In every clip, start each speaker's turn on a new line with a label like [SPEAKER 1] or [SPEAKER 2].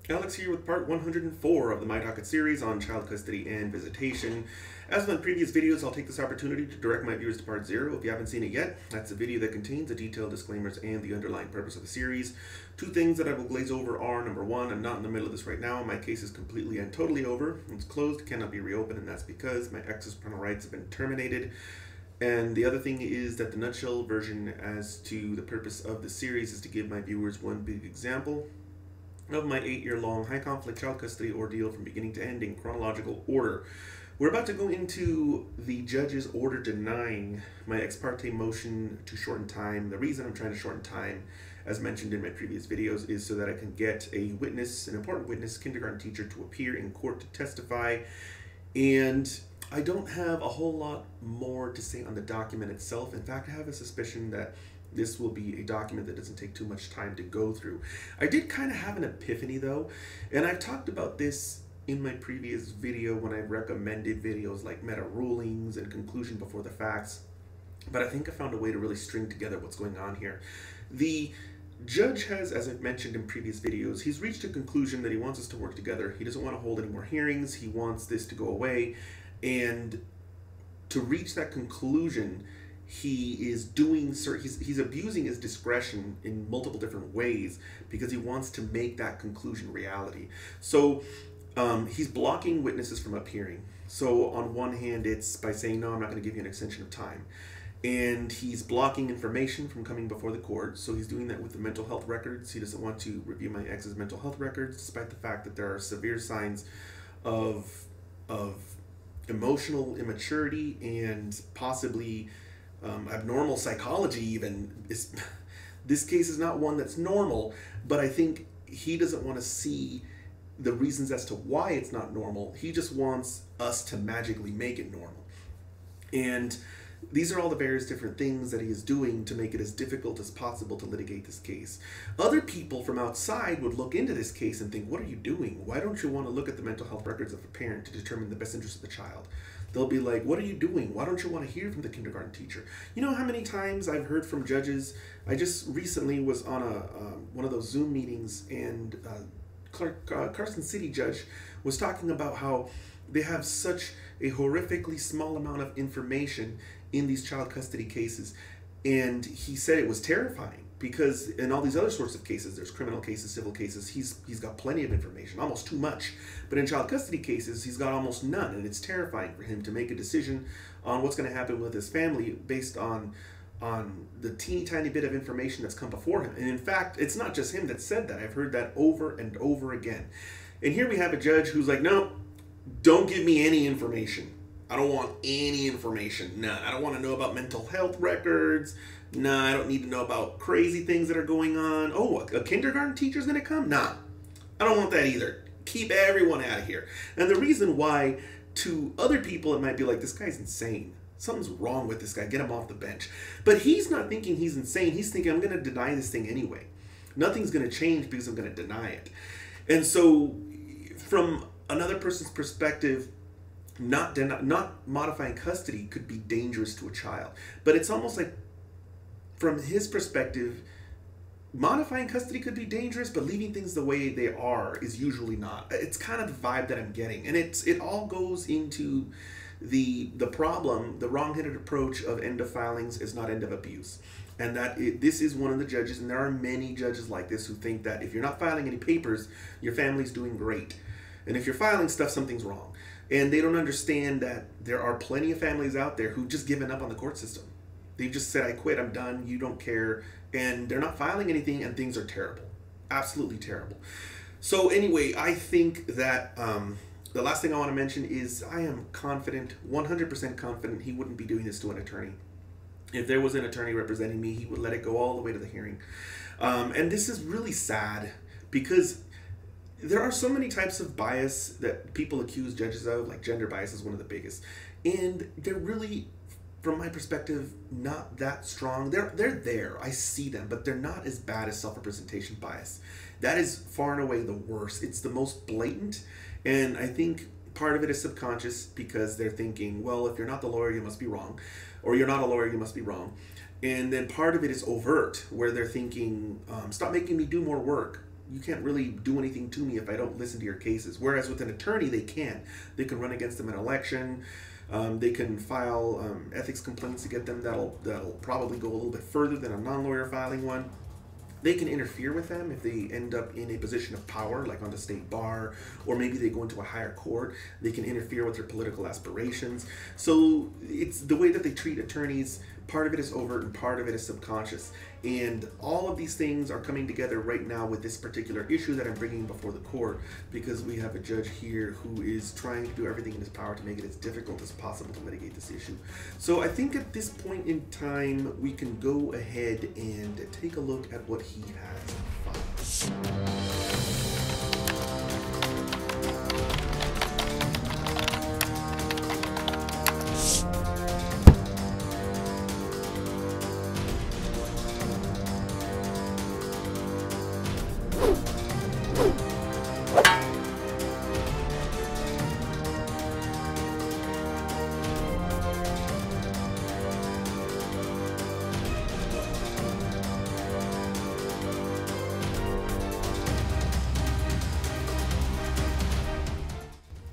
[SPEAKER 1] Alex here with part 104 of the My Docket series on child custody and visitation. As with previous videos, I'll take this opportunity to direct my viewers to part 0 if you haven't seen it yet. That's a video that contains the detailed disclaimers and the underlying purpose of the series. Two things that I will glaze over are, number one, I'm not in the middle of this right now. My case is completely and totally over. It's closed, cannot be reopened, and that's because my ex's parental rights have been terminated. And the other thing is that the nutshell version as to the purpose of the series is to give my viewers one big example of my 8-year-long high-conflict child custody ordeal from beginning to end in chronological order. We're about to go into the judge's order denying my ex parte motion to shorten time. The reason I'm trying to shorten time, as mentioned in my previous videos, is so that I can get a witness, an important witness, kindergarten teacher, to appear in court to testify. And I don't have a whole lot more to say on the document itself. In fact, I have a suspicion that this will be a document that doesn't take too much time to go through. I did kind of have an epiphany though, and I've talked about this in my previous video when I recommended videos like meta rulings and conclusion before the facts, but I think I found a way to really string together what's going on here. The judge has, as I've mentioned in previous videos, he's reached a conclusion that he wants us to work together. He doesn't want to hold any more hearings. He wants this to go away, and to reach that conclusion, he is doing he's abusing his discretion in multiple different ways because he wants to make that conclusion reality. So he's blocking witnesses from appearing. So on one hand, it's by saying, no, I'm not going to give you an extension of time. And he's blocking information from coming before the court. So he's doing that with the mental health records. He doesn't want to review my ex's mental health records, despite the fact that there are severe signs of emotional immaturity and possibly abnormal psychology even. This case is not one that's normal, but I think he doesn't want to see the reasons as to why it's not normal. He just wants us to magically make it normal. And these are all the various different things that he is doing to make it as difficult as possible to litigate this case. Other people from outside would look into this case and think, what are you doing? Why don't you want to look at the mental health records of a parent to determine the best interest of the child? They'll be like, what are you doing? Why don't you want to hear from the kindergarten teacher? You know how many times I've heard from judges? I just recently was on one of those Zoom meetings, and Carson City judge was talking about how they have such a horrifically small amount of information in these child custody cases. And he said it was terrifying because in all these other sorts of cases, there's criminal cases, civil cases, he's got plenty of information, almost too much. But in child custody cases, he's got almost none, and it's terrifying for him to make a decision on what's going to happen with his family based on the teeny tiny bit of information that's come before him. And in fact, it's not just him that said that. I've heard that over and over again. And here we have a judge who's like, no, don't give me any information. I don't want any information. Nah, I don't want to know about mental health records. Nah, I don't need to know about crazy things that are going on. Oh, a kindergarten teacher's going to come? Nah, I don't want that either. Keep everyone out of here. And the reason why, to other people, it might be like, this guy's insane. Something's wrong with this guy. Get him off the bench. But he's not thinking he's insane. He's thinking, I'm going to deny this thing anyway. Nothing's going to change because I'm going to deny it. And so, from another person's perspective, not modifying custody could be dangerous to a child. But it's almost like, from his perspective, modifying custody could be dangerous, but leaving things the way they are is usually not. It's kind of the vibe that I'm getting. And it all goes into the problem, the wrong-headed approach of end of filings is not end of abuse. And that this is one of the judges, and there are many judges like this who think that if you're not filing any papers, your family's doing great. And if you're filing stuff, something's wrong. And they don't understand that there are plenty of families out there who've just given up on the court system. They've just said, I quit, I'm done, you don't care. And they're not filing anything, and things are terrible. Absolutely terrible. So anyway, I think that the last thing I want to mention is I am confident, 100% confident, he wouldn't be doing this to an attorney. If there was an attorney representing me, he would let it go all the way to the hearing. And this is really sad because there are so many types of bias that people accuse judges of, like gender bias is one of the biggest. And they're really, from my perspective, not that strong. They're there. I see them, but they're not as bad as self-representation bias. That is far and away the worst. It's the most blatant, and I think part of it is subconscious because they're thinking, well, if you're not the lawyer, you must be wrong, or you're not a lawyer, you must be wrong. And then part of it is overt, where they're thinking, stop making me do more work. you can't really do anything to me if I don't listen to your cases. Whereas with an attorney, they can. They can run against them in an election. They can file ethics complaints to get them that'll probably go a little bit further than a non-lawyer filing one. They can interfere with them if they end up in a position of power, like on the state bar, or maybe they go into a higher court. They can interfere with their political aspirations. So it's the way that they treat attorneys. Part of it is overt and part of it is subconscious. And all of these things are coming together right now with this particular issue that I'm bringing before the court, because we have a judge here who is trying to do everything in his power to make it as difficult as possible to litigate this issue. So I think at this point in time, we can go ahead and take a look at what he has filed.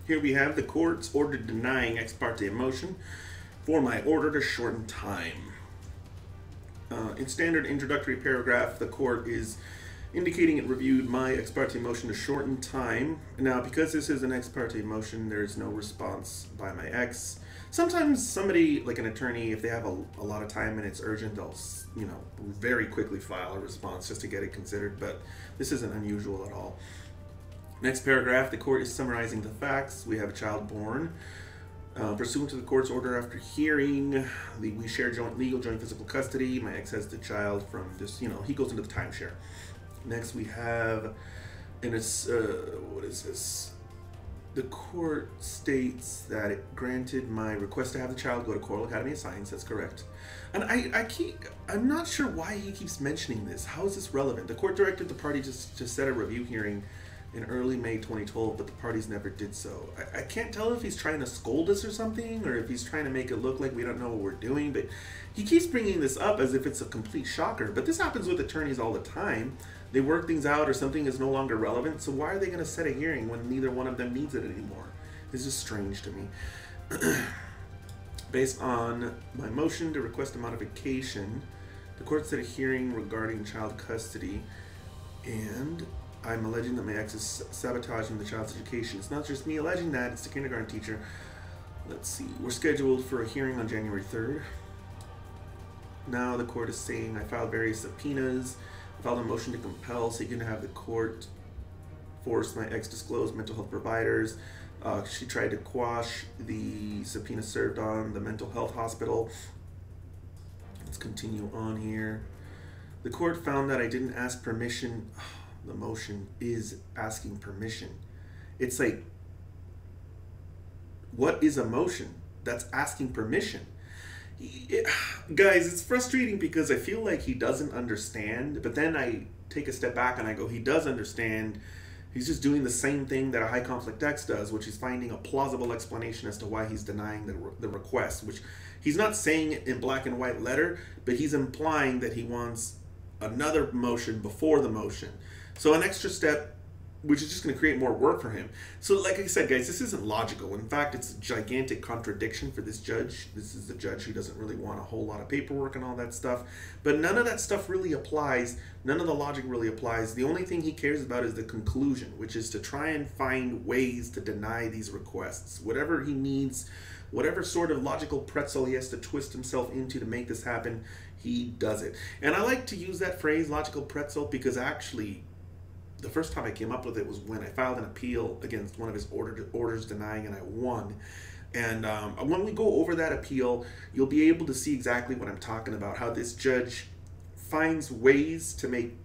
[SPEAKER 1] Here we have the court's order denying ex parte motion for my order to shorten time. In standard introductory paragraph, the court is indicating it reviewed my ex parte motion to shorten time. Now, because this is an ex parte motion, there's no response by my ex. Sometimes somebody, like an attorney, if they have a lot of time and it's urgent, they'll, very quickly file a response just to get it considered, but this isn't unusual at all. Next paragraph, the court is summarizing the facts. We have a child born. Pursuant to the court's order after hearing, we share legal joint physical custody. My ex has the child from this, he goes into the timeshare. Next we have, what is this? The court states that it granted my request to have the child go to Coral Academy of Science. That's correct. And I'm not sure why he keeps mentioning this. How is this relevant? The court directed the party to set a review hearing in early May 2012, but the parties never did so. I can't tell if he's trying to scold us or something, or if he's trying to make it look like we don't know what we're doing, but he keeps bringing this up as if it's a complete shocker. But this happens with attorneys all the time. They work things out or something is no longer relevant, so why are they going to set a hearing when neither one of them needs it anymore? This is strange to me. Based on my motion to request a modification, the court set a hearing regarding child custody, and I'm alleging that my ex is sabotaging the child's education. It's not just me alleging that, it's the kindergarten teacher. Let's see, we're scheduled for a hearing on January 3rd. Now the court is saying I filed various subpoenas. I filed a motion to compel, seeking to have the court force my ex disclose mental health providers. She tried to quash the subpoena served on the mental health hospital. Let's continue on here. The court found that I didn't ask permission. The motion is asking permission. It's like, what is a motion? That's asking permission. Guys, it's frustrating because I feel like he doesn't understand, but then I take a step back and I go, he does understand. He's just doing the same thing that a high conflict ex does, which is finding a plausible explanation as to why he's denying the request, which he's not saying it in black and white letter, but he's implying that he wants another motion before the motion. So an extra step, which is just going to create more work for him. So like I said, guys, this isn't logical. In fact, it's a gigantic contradiction for this judge. This is the judge who doesn't really want a whole lot of paperwork and all that stuff. But none of that stuff really applies. None of the logic really applies. The only thing he cares about is the conclusion, which is to try and find ways to deny these requests. Whatever he needs, whatever sort of logical pretzel he has to twist himself into to make this happen, he does it. And I like to use that phrase, logical pretzel, because actually, the first time I came up with it was when I filed an appeal against one of his orders denying, and I won. And when we go over that appeal, you'll be able to see exactly what I'm talking about, how this judge finds ways to make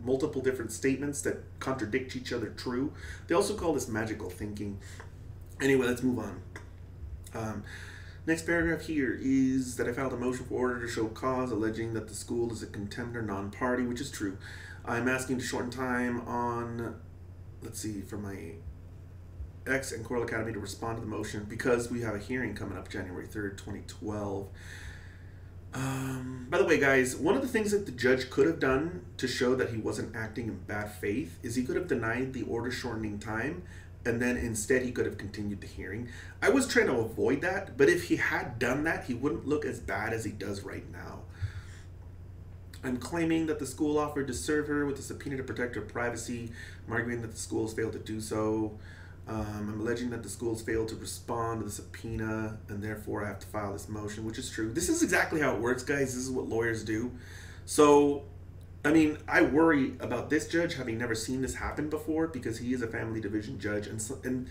[SPEAKER 1] multiple different statements that contradict each other true. They also call this magical thinking. Anyway, let's move on. Next paragraph here is that I filed a motion for order to show cause, alleging that the school is a contender non-party, which is true. I'm asking to shorten time on, for my ex and Coral Academy to respond to the motion because we have a hearing coming up January 3rd, 2012. By the way, guys, one of the things that the judge could have done to show that he wasn't acting in bad faith is he could have denied the order shortening time, and then instead he could have continued the hearing. I was trying to avoid that, but if he had done that, he wouldn't look as bad as he does right now. I'm claiming that the school offered to serve her with a subpoena to protect her privacy. I'm arguing that the schools failed to do so. I'm alleging that the schools failed to respond to the subpoena, and therefore I have to file this motion, which is true. This is exactly how it works, guys. This is what lawyers do. So, I mean, I worry about this judge having never seen this happen before, because he is a family division judge, and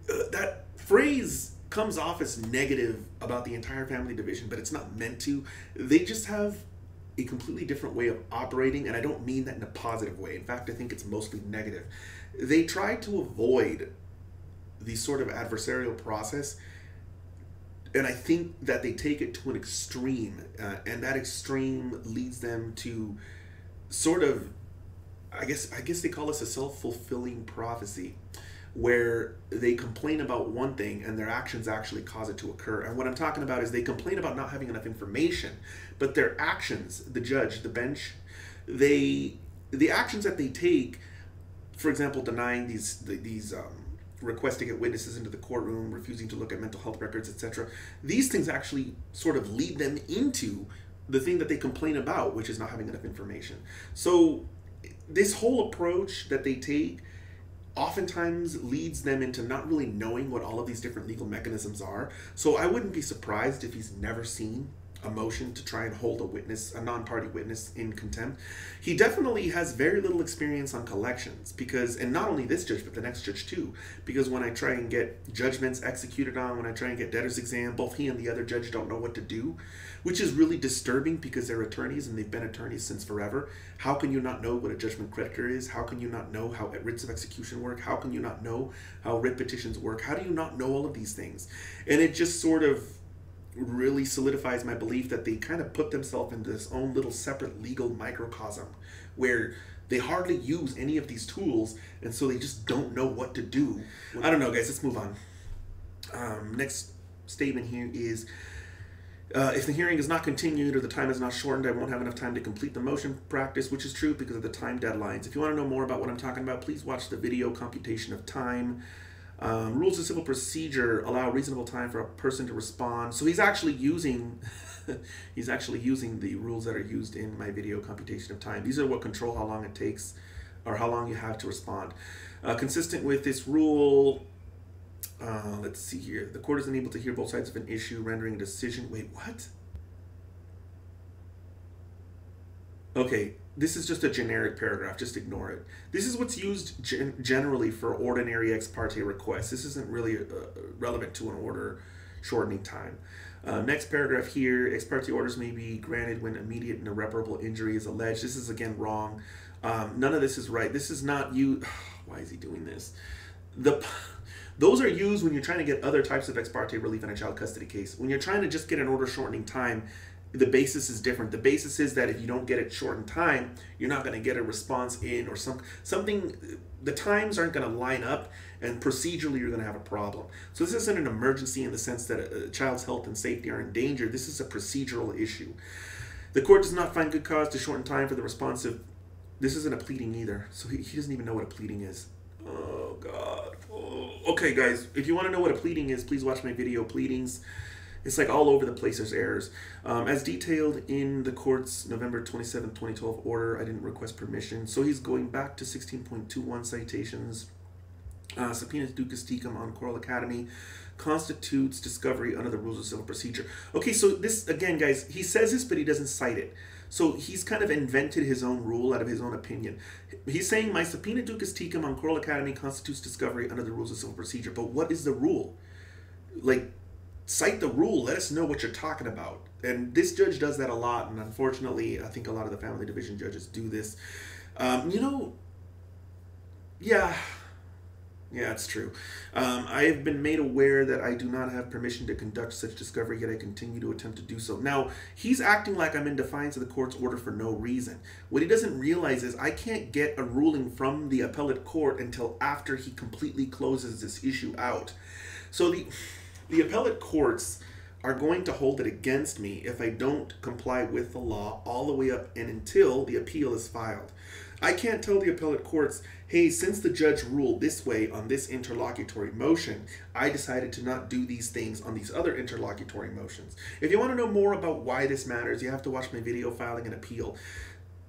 [SPEAKER 1] that phrase comes off as negative about the entire family division, but it's not meant to. They just have a completely different way of operating, and I don't mean that in a positive way. In fact, I think it's mostly negative. They try to avoid the sort of adversarial process, and I think that they take it to an extreme, and that extreme leads them to sort of, I guess they call this a self-fulfilling prophecy, where they complain about one thing and their actions actually cause it to occur. And what I'm talking about is they complain about not having enough information, but their actions, the judge, the bench, the actions that they take, for example, denying these requests to get witnesses into the courtroom, refusing to look at mental health records, etc. These things actually sort of lead them into the thing that they complain about, which is not having enough information. So this whole approach that they take oftentimes leads them into not really knowing what all of these different legal mechanisms are. So I wouldn't be surprised if he's never seen a motion to try and hold a witness, a non-party witness, in contempt. He definitely has very little experience on collections, because, and not only this judge, but the next judge too, because when I try and get judgments executed on, when I try and get debtor's exam, both he and the other judge don't know what to do, which is really disturbing because they're attorneys and they've been attorneys since forever. How can you not know what a judgment creditor is? How can you not know how writs of execution work? How can you not know how writ petitions work? How do you not know all of these things? And it just sort of really solidifies my belief that they kind of put themselves into this own little separate legal microcosm where they hardly use any of these tools, and so they just don't know what to do. I don't know, guys. Let's move on. Next statement here is, if the hearing is not continued or the time is not shortened, I won't have enough time to complete the motion practice, which is true because of the time deadlines. If you want to know more about what I'm talking about, please watch the video Computation of Time. Rules of civil procedure allow reasonable time for a person to respond. So he's actually using the rules that are used in my video Computation of Time. These are what control how long it takes or how long you have to respond. Consistent with this rule, let's see here. The court is unable to hear both sides of an issue, rendering a decision. Wait, what? Okay, this is just a generic paragraph. Just ignore it. This is what's used generally for ordinary ex parte requests. This isn't really relevant to an order shortening time. Next paragraph here, ex parte orders may be granted when immediate and irreparable injury is alleged. This is again wrong. None of this is right. This is not you. Why is he doing this? Those are used when you're trying to get other types of ex parte relief in a child custody case. When you're trying to just get an order shortening time, the basis is different. The basis is that if you don't get it shortened time, you're not going to get a response in, or something. The times aren't going to line up, and procedurally you're going to have a problem. So this isn't an emergency in the sense that a child's health and safety are in danger. This is a procedural issue. The court does not find good cause to shorten time for the responsive. This isn't a pleading either, so he doesn't even know what a pleading is. Oh God. Oh. Okay, guys, if you want to know what a pleading is, please watch my video Pleadings. It's like all over the place, there's errors. As detailed in the court's November 27, 2012 order, I didn't request permission. So he's going back to 16.21 citations. Subpoena Ducas Tecum on Coral Academy constitutes discovery under the rules of civil procedure. Okay, so this, again, guys, he says this, but he doesn't cite it. So he's kind of invented his own rule out of his own opinion. He's saying my Subpoena Ducas Tecum on Coral Academy constitutes discovery under the rules of civil procedure. But what is the rule? Like, cite the rule. Let us know what you're talking about. And this judge does that a lot. And unfortunately, I think a lot of the family division judges do this. Yeah, it's true. I have been made aware that I do not have permission to conduct such discovery, yet I continue to attempt to do so. Now, he's acting like I'm in defiance of the court's order for no reason. What he doesn't realize is I can't get a ruling from the appellate court until after he completely closes this issue out. So the appellate courts are going to hold it against me if I don't comply with the law all the way up and until the appeal is filed. I can't tell the appellate courts, hey, since the judge ruled this way on this interlocutory motion, I decided to not do these things on these other interlocutory motions. If you want to know more about why this matters, you have to watch my video, Filing an Appeal.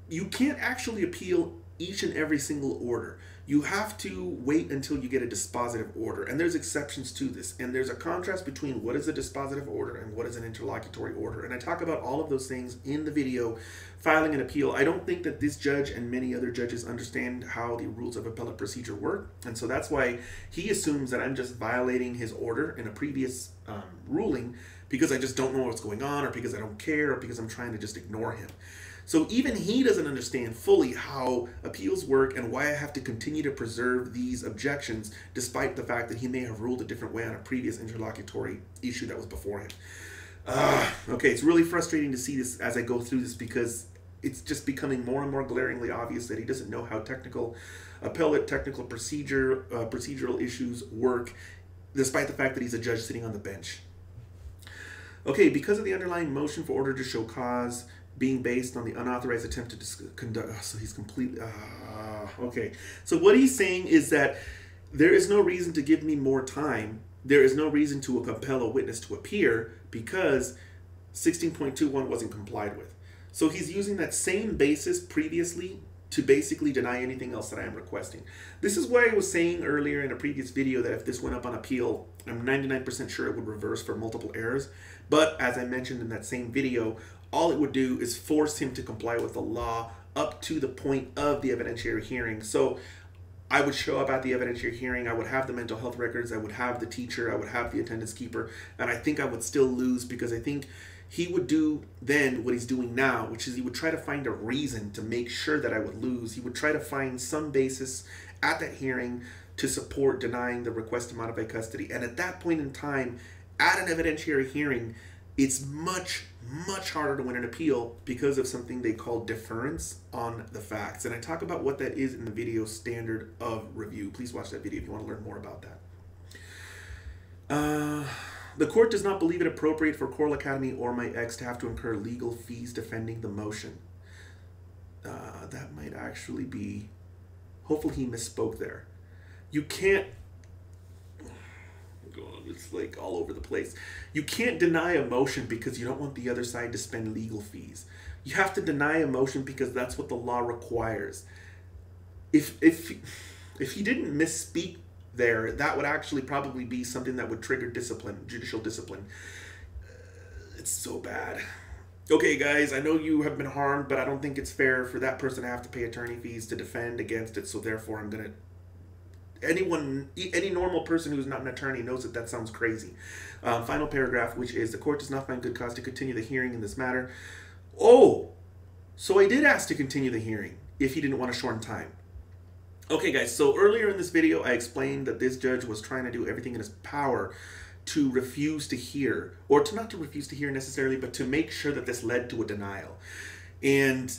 [SPEAKER 1] You can't actually appeal each and every single order. You have to wait until you get a dispositive order. And there's exceptions to this. And there's a contrast between what is a dispositive order and what is an interlocutory order. And I talk about all of those things in the video, Filing an Appeal. I don't think that this judge and many other judges understand how the rules of appellate procedure work. And so that's why he assumes that I'm just violating his order in a previous ruling because I just don't know what's going on, or because I don't care, or because I'm trying to just ignore him. So even he doesn't understand fully how appeals work and why I have to continue to preserve these objections despite the fact that he may have ruled a different way on a previous interlocutory issue that was before him. Okay, it's really frustrating to see this as I go through this, because it's just becoming more and more glaringly obvious that he doesn't know how technical procedural issues work, despite the fact that he's a judge sitting on the bench. Okay, because of the underlying motion for order to show cause being based on the unauthorized attempt to conduct, so he's completely, okay. So what he's saying is that there is no reason to give me more time. There is no reason to compel a witness to appear because 16.21 wasn't complied with. So he's using that same basis previously to basically deny anything else that I am requesting. This is why I was saying earlier in a previous video that if this went up on appeal, I'm 99% sure it would reverse for multiple errors. But as I mentioned in that same video, all it would do is force him to comply with the law up to the point of the evidentiary hearing. So I would show up at the evidentiary hearing, I would have the mental health records, I would have the teacher, I would have the attendance keeper, and I think I would still lose, because I think he would do then what he's doing now, which is he would try to find a reason to make sure that I would lose. He would try to find some basis at that hearing to support denying the request to modify custody. And at that point in time, at an evidentiary hearing, it's much harder to win an appeal because of something they call deference on the facts. And I talk about what that is in the video Standard of Review. Please watch that video if you want to learn more about that. The court does not believe it appropriate for Coral Academy or my ex to have to incur legal fees defending the motion. That might actually be, hopefully he misspoke there. You can't, it's like all over the place. You can't deny a motion because you don't want the other side to spend legal fees. You have to deny a motion because that's what the law requires. If he didn't misspeak there, that would actually probably be something that would trigger discipline, judicial discipline. It's so bad. Okay, guys, I know you have been harmed, but I don't think it's fair for that person to have to pay attorney fees to defend against it. So therefore, I'm gonna. Any normal person who's not an attorney knows that that sounds crazy. Final paragraph, which is, the court does not find good cause to continue the hearing in this matter. Oh, so I did ask to continue the hearing if he didn't want to shorten time. Okay, guys, so earlier in this video, I explained that this judge was trying to do everything in his power to refuse to hear, or to not to refuse to hear necessarily, but to make sure that this led to a denial. And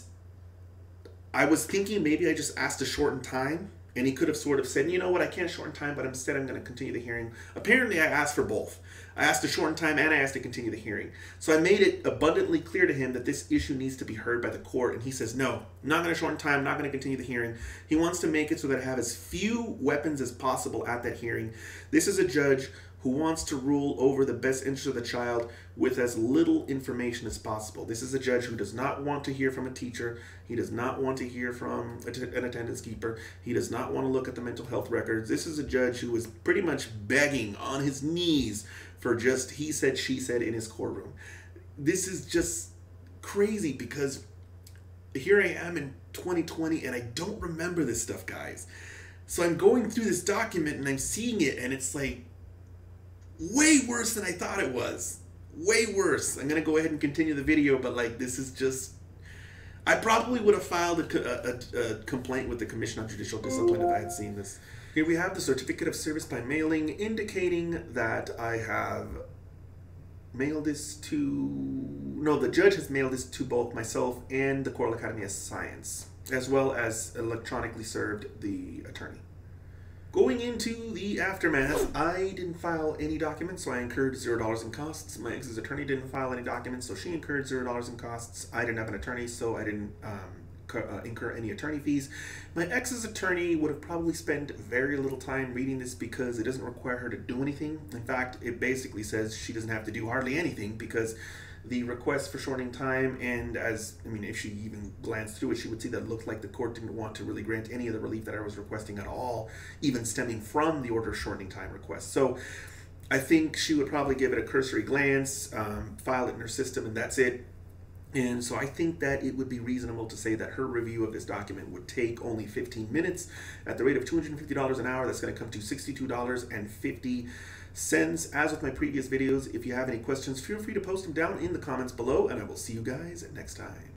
[SPEAKER 1] I was thinking maybe I just asked to shorten time, and he could have sort of said, you know what, I can't shorten time, but instead I'm going to continue the hearing. Apparently, I asked for both. I asked to shorten time and I asked to continue the hearing. So I made it abundantly clear to him that this issue needs to be heard by the court. And he says, no, I'm not going to shorten time, I'm not going to continue the hearing. He wants to make it so that I have as few weapons as possible at that hearing. This is a judge who wants to rule over the best interest of the child with as little information as possible. This is a judge who does not want to hear from a teacher. He does not want to hear from an attendance keeper. He does not want to look at the mental health records. This is a judge who is pretty much begging on his knees for just he said, she said in his courtroom. This is just crazy, because here I am in 2020 and I don't remember this stuff, guys. So I'm going through this document and I'm seeing it, and it's like, way worse than I thought it was. Way worse. I'm going to go ahead and continue the video, but like, this is just... I probably would have filed a complaint with the Commission on Judicial Discipline if I had seen this. Here we have the certificate of service by mailing, indicating that I have mailed this to... No, the judge has mailed this to both myself and the Coral Academy of Science, as well as electronically served the attorney. Going into the aftermath, I didn't file any documents, so I incurred $0 in costs. My ex's attorney didn't file any documents, so she incurred $0 in costs. I didn't have an attorney, so I didn't incur any attorney fees. My ex's attorney would have probably spent very little time reading this because it doesn't require her to do anything. In fact, it basically says she doesn't have to do hardly anything because the request for shortening time, and if she even glanced through it, she would see that it looked like the court didn't want to really grant any of the relief that I was requesting at all, even stemming from the order shortening time request. So I think she would probably give it a cursory glance, file it in her system, and that's it. And so I think that it would be reasonable to say that her review of this document would take only 15 minutes. At the rate of $250 an hour, that's going to come to $62.50. As with my previous videos, if you have any questions, feel free to post them down in the comments below, and I will see you guys next time.